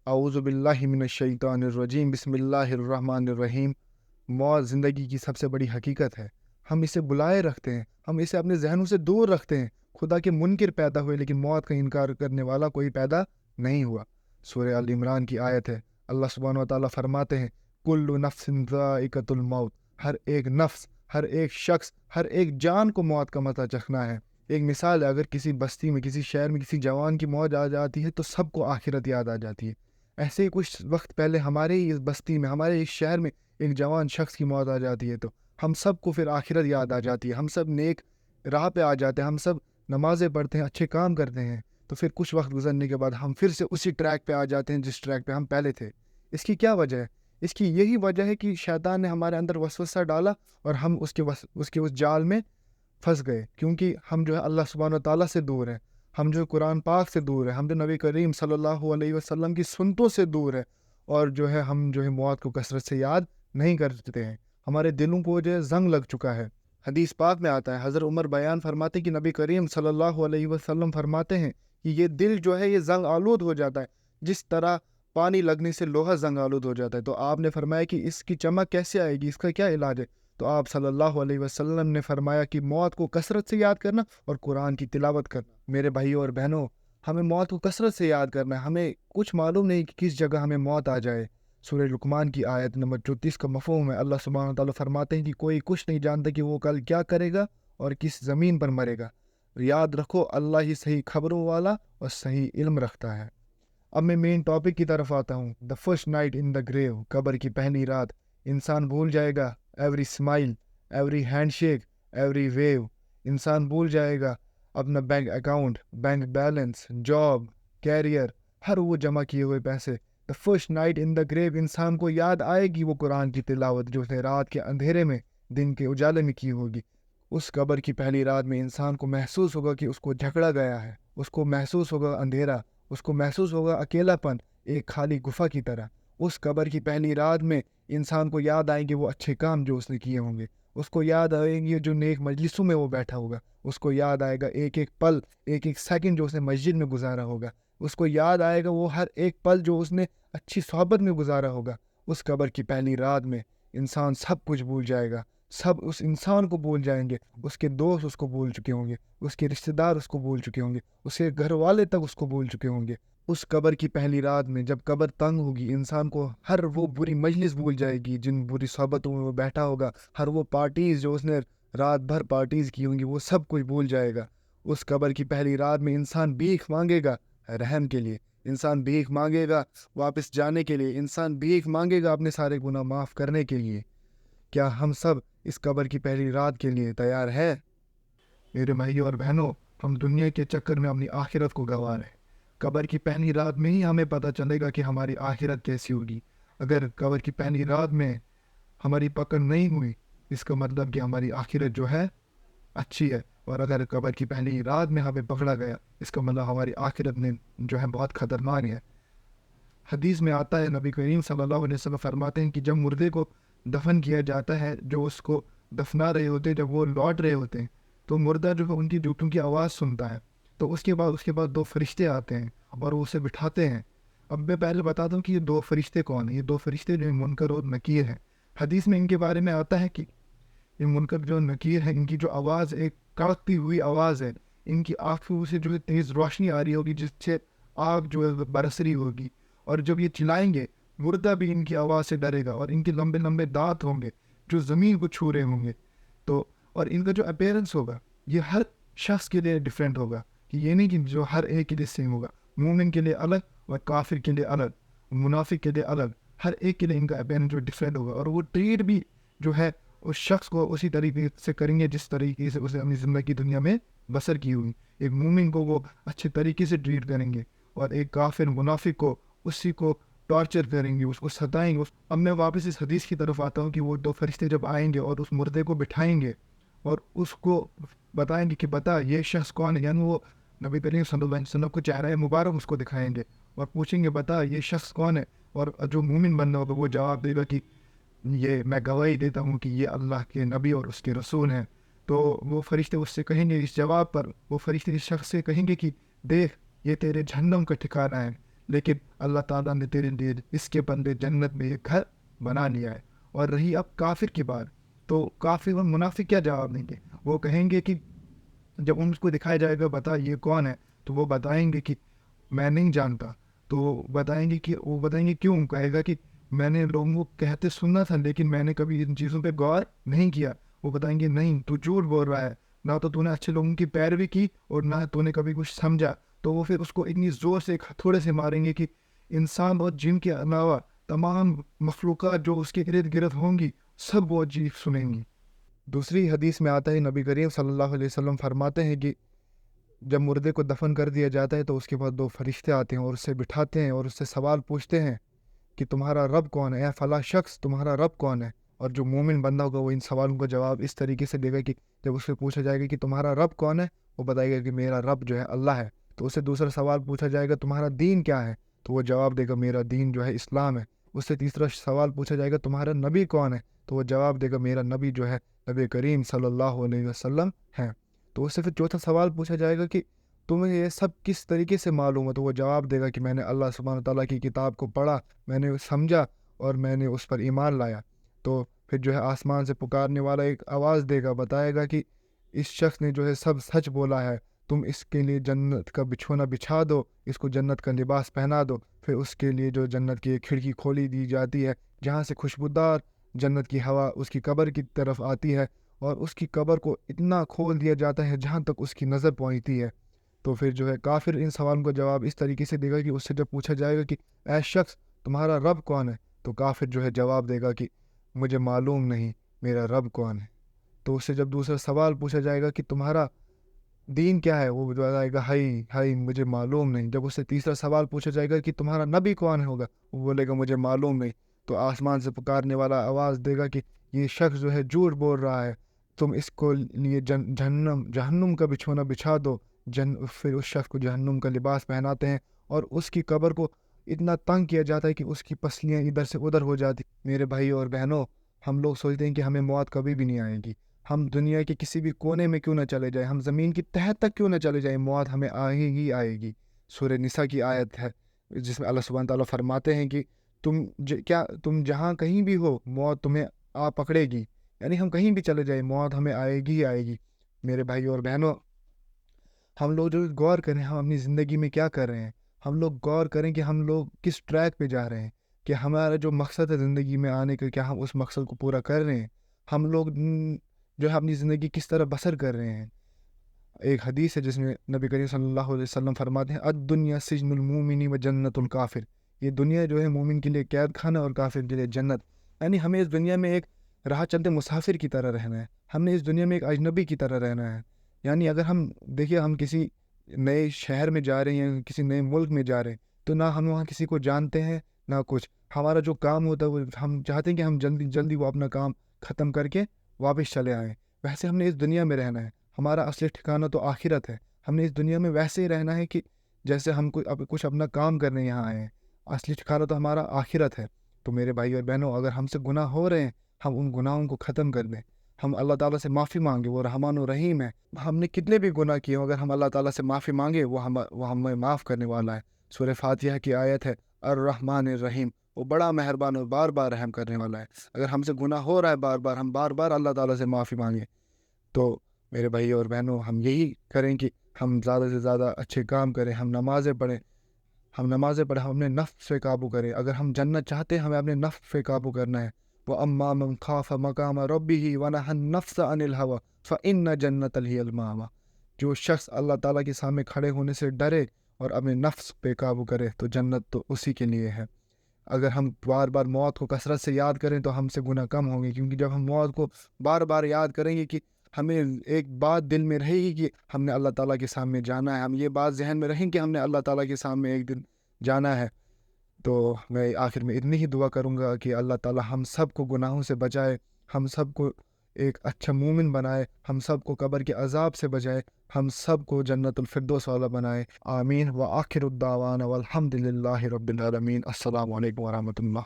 اعوذ باللہ من الشیطان الرجیم بسم اللہ الرحمن الرحیم۔ موت زندگی کی سب سے بڑی حقیقت ہے۔ ہم اسے بلائے رکھتے ہیں، ہم اسے اپنے ذہنوں سے دور رکھتے ہیں۔ خدا کے منکر پیدا ہوئے لیکن موت کا انکار کرنے والا کوئی پیدا نہیں ہوا۔ سورہ ال عمران کی آیت ہے۔ اللہ سبحانہ و تعالیٰ فرماتے ہیں کل نفس ذائقۃ الموت، ہر ایک نفس، ہر ایک شخص، ہر ایک جان کو موت کا مزہ چکھنا ہے۔ ایک مثال ہے، اگر کسی بستی میں، کسی شہر میں کسی جوان کی موت آ جاتی ہے تو سب کو آخرت یاد آ جاتی ہے۔ ایسے ہی کچھ وقت پہلے ہمارے ہی اس بستی میں، ہمارے اس شہر میں ایک جوان شخص کی موت آ جاتی ہے تو ہم سب کو پھر آخرت یاد آ جاتی ہے۔ ہم سب نیک راہ پہ آ جاتے ہیں، ہم سب نمازیں پڑھتے ہیں، اچھے کام کرتے ہیں، تو پھر کچھ وقت گزرنے کے بعد ہم پھر سے اسی ٹریک پہ آ جاتے ہیں جس ٹریک پہ ہم پہلے تھے۔ اس کی کیا وجہ ہے؟ اس کی یہی وجہ ہے کہ شیطان نے ہمارے اندر وسوسہ ڈالا اور ہم اس کے اس جال میں پھنس گئے، کیونکہ ہم جو ہے اللہ سبحانہ و تعالیٰ سے دور ہیں، ہم جو قرآن پاک سے دور ہیں، ہم جو نبی کریم صلی اللہ علیہ وسلم کی سنتوں سے دور ہیں، اور جو ہے ہم جو ہے موت کو کثرت سے یاد نہیں کرتے ہیں۔ ہمارے دلوں کو جو ہے زنگ لگ چکا ہے۔ حدیث پاک میں آتا ہے، حضرت عمر بیان فرماتے ہیں کہ نبی کریم صلی اللہ علیہ وسلم فرماتے ہیں کہ یہ دل جو ہے یہ زنگ آلود ہو جاتا ہے، جس طرح پانی لگنے سے لوہا زنگ آلود ہو جاتا ہے۔ تو آپ نے فرمایا کہ اس کی چمک کیسے آئے گی، اس کا کیا علاج ہے؟ تو آپ صلی اللہ علیہ وسلم نے فرمایا کہ موت کو کثرت سے یاد کرنا اور قرآن کی تلاوت کرنا۔ میرے بھائیوں اور بہنوں، ہمیں موت کو کثرت سے یاد کرنا ہے۔ ہمیں کچھ معلوم نہیں کہ کس جگہ ہمیں موت آ جائے۔ سورہ لقمان کی آیت نمبر 34 کا مفہوم ہے۔ اللہ سبحانہ تعالیٰ فرماتے ہیں کہ کوئی کچھ نہیں جانتا کہ وہ کل کیا کرے گا اور کس زمین پر مرے گا۔ یاد رکھو، اللہ ہی صحیح خبروں والا اور صحیح علم رکھتا ہے۔ اب میں مین ٹاپک کی طرف آتا ہوں۔ دا فرسٹ نائٹ ان دا گریو، قبر کی پہلی رات۔ انسان بھول جائے گا every smile, every handshake, every view. انسان بھول جائے گا اپنا bank account, bank balance, job, career, ہر وہ جمع کیے ہوئے پیسے۔ دا فرسٹ نائٹ ان دا گریو، انسان کو یاد آئے گی وہ قرآن کی تلاوت جو اس نے رات کے اندھیرے میں، دن کے اجالے میں کی ہوگی۔ اس قبر کی پہلی رات میں انسان کو محسوس ہوگا کہ اس کو جھگڑا گیا ہے، اس کو محسوس ہوگا اندھیرا، اس کو محسوس ہوگا اکیلا پن، ایک خالی گفا کی طرح۔ اس قبر کی پہلی رات میں انسان کو یاد آئیں گے وہ اچھے کام جو اس نے کیے ہوں گے، اس کو یاد آئیں گے جو نیک مجلسوں میں وہ بیٹھا ہوگا، اس کو یاد آئے گا ایک ایک پل، ایک ایک سیکنڈ جو اس نے مسجد میں گزارا ہوگا، اس کو یاد آئے گا وہ ہر ایک پل جو اس نے اچھی صحبت میں گزارا ہوگا۔ اس قبر کی پہلی رات میں انسان سب کچھ بھول جائے گا، سب اس انسان کو بھول جائیں گے، اس کے دوست اس کو بھول چکے ہوں گے، اس کے رشتہ دار اس کو بھول چکے ہوں گے، اس کے گھر والے تک اس کو بھول چکے ہوں گے۔ اس قبر کی پہلی رات میں جب قبر تنگ ہوگی، انسان کو ہر وہ بری مجلس بھول جائے گی جن بری صحبتوں میں وہ بیٹھا ہوگا، ہر وہ پارٹیز جو اس نے رات بھر پارٹیز کی ہوں گی، وہ سب کچھ بھول جائے گا۔ اس قبر کی پہلی رات میں انسان بھیک مانگے گا رحم کے لیے، انسان بھیک مانگے گا واپس جانے کے لیے، انسان بھیک مانگے گا اپنے سارے گناہ معاف کرنے کے لیے۔ کیا ہم سب اس قبر کی پہلی رات کے لیے تیار ہے؟ میرے بھائیوں اور بہنوں، ہم دنیا کے چکر میں اپنی آخرت کو گنوا رہے ہیں۔ قبر کی پہلی رات میں ہی ہمیں پتہ چلے گا کہ ہماری آخرت کیسی ہوگی۔ اگر قبر کی پہلی رات میں ہماری پکڑ نہیں ہوئی، اس کا مطلب کہ ہماری آخرت جو ہے اچھی ہے، اور اگر قبر کی پہلی رات میں ہمیں پکڑا گیا، اس کا مطلب ہماری آخرت میں جو ہے بہت خطرناک ہے۔ حدیث میں آتا ہے، نبی کریم صلی اللہ علیہ وسلم فرماتے ہیں کہ جب مردے کو دفن کیا جاتا ہے، جو اس کو دفنا رہے ہوتے ہیں، جب وہ لوٹ رہے ہوتے ہیں تو مردہ جو ہے ان کی جوتوں کی آواز سنتا ہے، تو اس کے بعد دو فرشتے آتے ہیں اور وہ اسے بٹھاتے ہیں۔ اب میں پہلے بتاتا ہوں کہ یہ دو فرشتے کون ہیں۔ یہ دو فرشتے جو منکر اور نکیر ہیں۔ حدیث میں ان کے بارے میں آتا ہے کہ یہ منکر جو نکیر ہیں، ان کی جو آواز ایک کڑکتی ہوئی آواز ہے، ان کی آنکھوں سے جو ہے تیز روشنی آ رہی ہوگی جس سے آگ جو ہے برس رہی ہوگی، اور جب یہ چلائیں گے مردہ بھی ان کی آواز سے ڈرے گا، اور ان کے لمبے لمبے دانت ہوں گے جو زمین کو چھو رہے ہوں گے، تو اور ان کا جو اپیرنس ہوگا یہ ہر شخص کے لیے ڈیفرنٹ ہوگا، کہ یہ نہیں کہ جو ہر ایک کے لیے سیم ہوگا۔ مومن کے لیے الگ اور کافر کے لیے الگ، منافق کے لیے الگ، ہر ایک کے لیے ان کا اپیرنس جو ڈیفرنٹ ہوگا، اور وہ ٹریٹ بھی جو ہے اس شخص کو اسی طریقے سے کریں گے جس طریقے سے اسے اپنی زندگی دنیا میں بسر کی ہوئی۔ ایک مومن کو وہ اچھے طریقے سے ٹریٹ کریں گے، اور ایک کافر منافق کو اسی کو ٹارچر کریں گے، اس کو ستائیں گے۔ اب میں واپس اس حدیث کی طرف آتا ہوں کہ وہ دو فرشتے جب آئیں گے اور اس مردے کو بٹھائیں گے اور اس کو بتائیں گے کہ بتا یہ شخص کون ہے، یعنی وہ نبی کریم صلی اللہ علیہ وسلم کو چہرہ مبارک اس کو دکھائیں گے اور پوچھیں گے بتا یہ شخص کون ہے، اور جو مومن بندہ ہوگا وہ جواب دے گا کہ یہ میں گواہی دیتا ہوں کہ یہ اللہ کے نبی اور اس کے رسول ہیں۔ تو وہ فرشتے اس سے کہیں گے، اس جواب پر وہ فرشتے اس شخص سے کہیں گے کہ دیکھ یہ تیرے جہنم کا ٹھکانہ ہے، लेकिन अल्लाह ताला ने तेरे लिए इसके बदले जन्नत में एक घर बना लिया है। और रही अब काफिर की बात, तो काफिर और मुनाफिक क्या जवाब देंगे? वो कहेंगे कि जब उनको दिखाया जाएगा बता ये कौन है, तो वो बताएंगे कि मैं नहीं जानता। तो वो बताएंगे क्यों? कहेगा कि मैंने लोगों को कहते सुना था, लेकिन मैंने कभी इन चीज़ों पे गौर नहीं किया। वो बताएंगे नहीं, तू झूठ बोल रहा है, ना तो तूने अच्छे लोगों की पैरवी की और ना तूने कभी कुछ समझा। तो वो फिर उसको इतनी ज़ोर से एक हथौड़े से मारेंगे कि इंसान और जिन के अलावा तमाम मखलूक़ात जो उसके इर्द गिर्द होंगी, सब वो चीज़ सुनेंगी। दूसरी हदीस में आता है, नबी करीम सल्लल्लाहु अलैहि वसल्लम फरमाते हैं कि जब मुर्दे को दफन कर दिया जाता है तो उसके बाद दो फरिश्ते आते हैं और उससे बिठाते हैं और उससे सवाल पूछते हैं कि तुम्हारा रब कौन है, या फला शख्स तुम्हारा रब कौन है। और जो मोमिन बंदा होगा वो इन सवालों का जवाब इस तरीके से देगा कि जब उससे पूछा जाएगा कि तुम्हारा रब कौन है, वो बताएगा कि मेरा रब जो है अल्लाह है। तो उससे दूसरा सवाल पूछा जाएगा तुम्हारा दीन क्या है, तो वो जवाब देगा मेरा दीन जो है इस्लाम है। उससे तीसरा सवाल पूछा जाएगा तुम्हारा नबी कौन है, तो वो जवाब देगा मेरा नबी जो है नबी करीम सल्लल्लाहु अलैहि वसल्लम है। तो उससे फिर चौथा सवाल पूछा जाएगा कि तुम्हें ये सब किस तरीके से मालूम है, तो वो जवाब देगा कि मैंने अल्लाह सुब्हान तआला की किताब को पढ़ा, मैंने समझा और मैंने उस पर ईमान लाया। तो फिर जो है आसमान से पुकारने वाला एक आवाज़ देगा, बताएगा कि इस शख्स ने जो है सब सच बोला है, तुम इसके लिए जन्नत का बिछोना बिछा दो, इसको जन्नत का लिबास पहना दो। फिर उसके लिए जो जन्नत की एक खिड़की खोली दी जाती है, जहाँ से खुशबूदार जन्नत की हवा उसकी कब्र की तरफ आती है, और उसकी कब्र को इतना खोल दिया जाता है जहाँ तक उसकी नज़र पहुँचती है। तो फिर जो है काफिर इन सवालों का जवाब इस तरीके से देगा कि उससे जब पूछा जाएगा कि ऐ शख्स तुम्हारा रब कौन है, तो काफिर जो है जवाब देगा कि मुझे मालूम नहीं मेरा रब कौन है। तो उससे जब दूसरा सवाल पूछा जाएगा कि तुम्हारा दीन क्या है, वो बताएगा हाई हाई मुझे मालूम नहीं। जब उससे तीसरा सवाल पूछा जाएगा कि तुम्हारा नबी कौन होगा, वो बोलेगा मुझे मालूम नहीं। तो आसमान से पुकारने वाला आवाज़ देगा कि ये शख्स जो है झूठ बोल रहा है, तुम इसको लिए जहन्नम जहन्नुम का बिछोना बिछा दो। फिर उस शख्स को जहन्नुम का लिबास पहनाते हैं और उसकी कब्र को इतना तंग किया जाता है कि उसकी पसलियाँ इधर से उधर हो जाती। मेरे भाई और बहनों, हम लोग सोचते हैं कि हमें मौत कभी भी नहीं आएगी, हम दुनिया के किसी भी कोने में क्यों ना चले जाएं, हम ज़मीन की तह तक क्यों ना चले जाएं, मौत हमें आएगी आएगी। सूरह निसा की आयत है जिसमें अल्लाह सुब्हान तआला फरमाते हैं कि तुम जहाँ कहीं भी हो मौत तुम्हें आ पकड़ेगी। यानी हम कहीं भी चले जाएं मौत हमें आएगी ही आएगी। मेरे भाई और बहनों, हम लोग जो गौर करें हम अपनी ज़िंदगी में क्या कर रहे हैं, हम लोग गौर करें कि हम लोग किस ट्रैक पे जा रहे हैं, कि हमारा जो मकसद है ज़िंदगी में आने का, क्या हम उस मकसद को पूरा कर रहे हैं। हम लोग जो है अपनी ज़िंदगी किस तरह बसर कर रहे हैं। एक हदीस है जिसमें नबी करीम सल्लल्लाहु अलैहि वसल्लम फरमाते हैं अद-दुनिया सिजनुल मोमिनी व जन्नतुल काफिर। ये दुनिया जो है मोमिन के लिए कैद खाना और काफिर के लिए जन्नत। यानी हमें इस दुनिया में एक राह चलते मुसाफिर की तरह रहना है, हमने इस दुनिया में एक अजनबी की तरह रहना है। यानी अगर हम देखिए हम किसी नए शहर में जा रहे हैं, किसी नए मुल्क में जा रहे हैं, तो ना हम वहाँ किसी को जानते हैं ना कुछ। हमारा जो काम होता है वो हम चाहते हैं कि हम जल्दी जल्दी वो अपना काम ख़त्म करके वापस चले आएँ। वैसे हमने इस दुनिया में रहना है, हमारा असली ठिकाना तो आखिरत है। हमने इस दुनिया में वैसे ही रहना है कि जैसे हम कुछ अपना काम करने यहाँ आए हैं। असली ठिकाना तो हमारा आखिरत है। तो मेरे भाई और बहनों, अगर हमसे गुनाह हो रहे हैं, हम उन गुनाहों को ख़त्म कर दें। हम अल्लाह ताला से माफ़ी मांगे, वो रहमान और रहीम है। हमने कितने भी गुनाह किए हों, अगर हम अल्लाह ताला से माफ़ी मांगे वो हमें माफ़ करने वाला है। सूरह फातिहा की आयत है अर्रहमान रहीम, वो बड़ा मेहरबान और बार बार रहम करने वाला है। अगर हमसे गुनाह हो रहा है बार बार, हम बार बार अल्लाह ताला से माफ़ी मांगे। तो मेरे भाई और बहनों, हम यही करें कि हम ज़्यादा से ज़्यादा अच्छे काम करें, हम नमाज़ें पढ़ें, हम अपने नफ्स पे काबू करें। अगर हम जन्नत चाहते हैं हमें अपने नफ्स पे काबू करना है। वो अम्मा मन खाफ मकाम रब्बिही व नहन नफ्स अनिल हवा फ़इन्न जन्नतल हियल मावा। जो शख्स अल्लाह ताला के सामने खड़े होने से डरे और अपने नफ्स पे काबू करे तो जन्नत तो उसी के लिए है। अगर हम बार बार मौत को कसरत से याद करें तो हमसे गुनाह कम होंगे, क्योंकि जब हम मौत को बार बार याद करेंगे कि हमें एक बात दिल में रहेगी कि हमने अल्लाह ताला के सामने जाना है, हम ये बात जहन में रहें कि हमने अल्लाह ताला के सामने एक दिन जाना है। तो मैं आखिर में इतनी ही दुआ करूँगा कि अल्लाह ताला हम सब को गुनाहों से बचाए, हम सब को एक अच्छा मोमिन बनाए, हम सब को कब्र के अजाब से बचाए, हम सब को जन्नतुल फिरदौस वाला बनाए। आमीन व आखिरुद्दावाना वल्हम्दुलिल्लाहि रब्बिल आलमीन। अस्सलामु अलैकुम व रहमतुल्लाह।